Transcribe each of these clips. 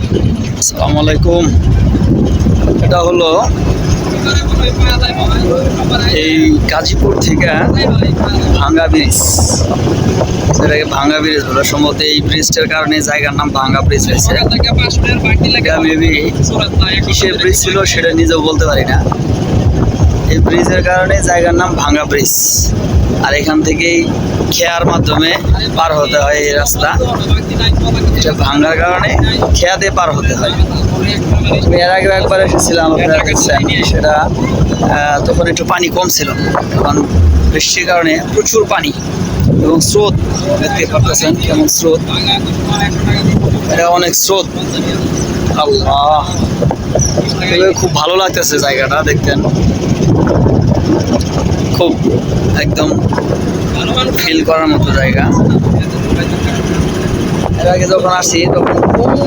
আসসালামু আলাইকুম। এটা হলো এই গাজীপুর থেকে ভাঙ্গা ব্রিজ, যেটাকে ভাঙ্গা ব্রিজ বলে। সম্ভবত এই ব্রিজটার কারণে জায়গার নাম ভাঙ্গা ব্রিজ হয়েছে। এটা মেবি কিসের ব্রিজ ছিল সেটা নিজেও বলতে পারি না। এই ব্রিজের কারণে জায়গার নাম ভাঙ্গা ব্রিজ। আর এখান থেকেই খেয়ার মাধ্যমে পার হতে হয় এই রাস্তা। এটা ভাঙ্গার কারণে খেয়া দিয়ে পার হতে হয়। আমি এর আগে একবার এসেছিলাম, আপনারা দেখছেন, সেটা তখন একটু পানি কম ছিল। এখন বৃষ্টির কারণে প্রচুর পানি এবং স্রোত দেখতে পাচ্ছেন কেমন স্রোত। এটা অনেক স্রোত। আল্লাহ, খুব ভালো লাগতেছে জায়গাটা দেখতেন। খুব একদম ফিল করার মতো জায়গা। এর আগে যখন আসি তখন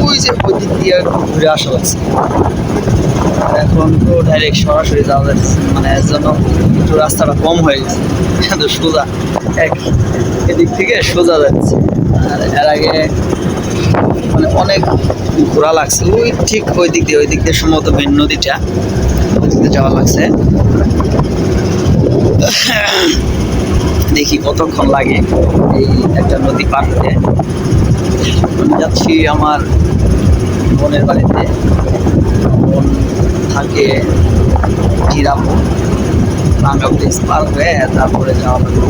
ওই যে ওই দিক দিয়ে ঘুরে আসা লাগছে। এখন তো ডাইরেক্ট সরাসরি যাওয়া যাচ্ছে, মানে এর জন্য একটু রাস্তাটা কম হয়ে গেছে, কিন্তু সোজা এদিক থেকে সোজা যাচ্ছে। আর এর আগে মানে অনেক ঘোরা লাগছে। ওই ঠিক ওই দিক দিয়ে সম্ভবত মেন নদীটা, ওই দিক দিয়ে যাওয়া লাগছে। দেখি কতক্ষণ লাগে এই একটা নদী পার হতে। আমি যাচ্ছি আমার বোনের বাড়িতে। বোন থাকে জিরাপুর। ভাঙ্গা ব্রিজ পার হয়ে তারপরে যাওয়া লাগবে।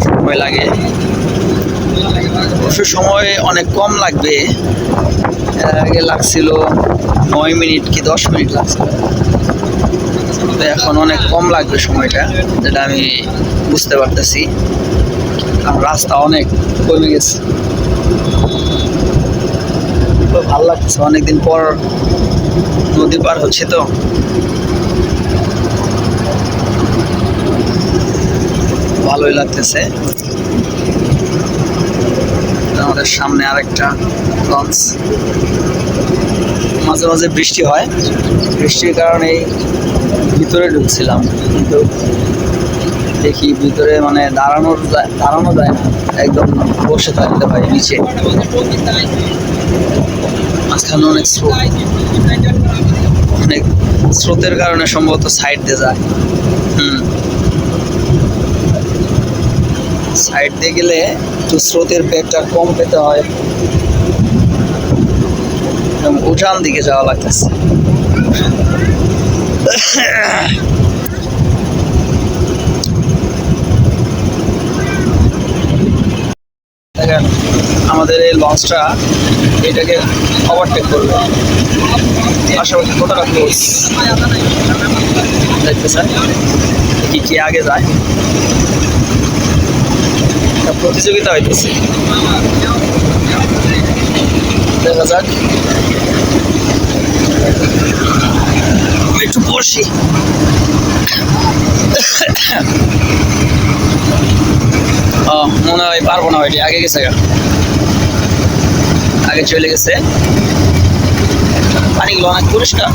সময় লাগে, অবশ্য সময় অনেক কম লাগবে। এর আগে লাগছিল 9 মিনিট কি 10 মিনিট লাগছিল, তো এখন অনেক কম লাগবে সময়টা, যেটা আমি বুঝতে পারতেছি। কারণ রাস্তা অনেক কমে গেছে। ভালো লাগতেছে, অনেকদিন পর নদী পার হচ্ছে তো ভালোই লাগতেছে। আমাদের সামনে আরেকটা লঞ্চ। মাঝে মাঝে বৃষ্টি হয়, বৃষ্টির কারণেই ভিতরে ঢুকছিলাম, কিন্তু দেখি ভিতরে মানে দাঁড়ানো যায় না, একদম বসে থাকতে হয় নিচে। মাঝখানে অনেক স্রোত, অনেক স্রোতের কারণে সম্ভবত সাইড দিয়ে যায়। সাইড দিয়ে গেলে একটু স্রোতের বেগটা কম পেতে হয়। উঠান দিকে যাওয়া লাগতেছে। দেখেন আমাদের এই লঞ্চটা এটাকে ওভারটেক করবে, পাশাপাশি কতটা ক্লোজ দেখতেছেন। কি আগে যায়, প্রতিযোগিতা হইতেছে, দেখা যাক। একটু বসি। মনে হয় পারবো না, ওইটি আগে গেছে, আগে চলে গেছে। পানিগুলো অনেক পরিষ্কার,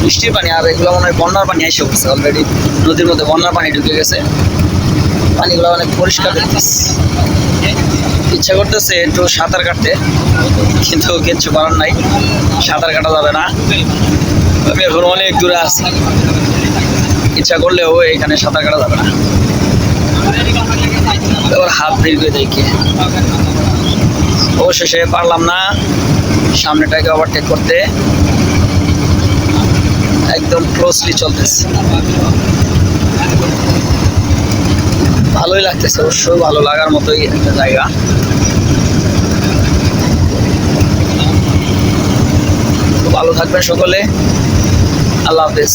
বৃষ্টির পানি। আর এগুলো মনে হয় বন্যার পানি এসে পড়ছে অলরেডি, নদীর মধ্যে বন্যার পানি ঢুকে গেছে। পানিগুলো অনেক পরিষ্কার দেখতেছে। ইচ্ছা করতেছে একটু সাঁতার কাটতে, কিন্তু কিচ্ছু করার নাই, সাঁতার কাটা যাবে না। আমি এখন অনেক দূরে আছি, ইচ্ছা করলেও এখানে সাঁতার কাটা যাবে না। এবার হাত বের করে দেখি, অবশেষে পারলাম না সামনেটাকে ওভারটেক করতে। একদম ক্লোজলি চলতেছে, ভালোই লাগতেছে, অবশ্যই ভালো লাগার মতোই একটা জায়গা। ভালো থাকবেন সকলে, আল্লাহ হাফেজ।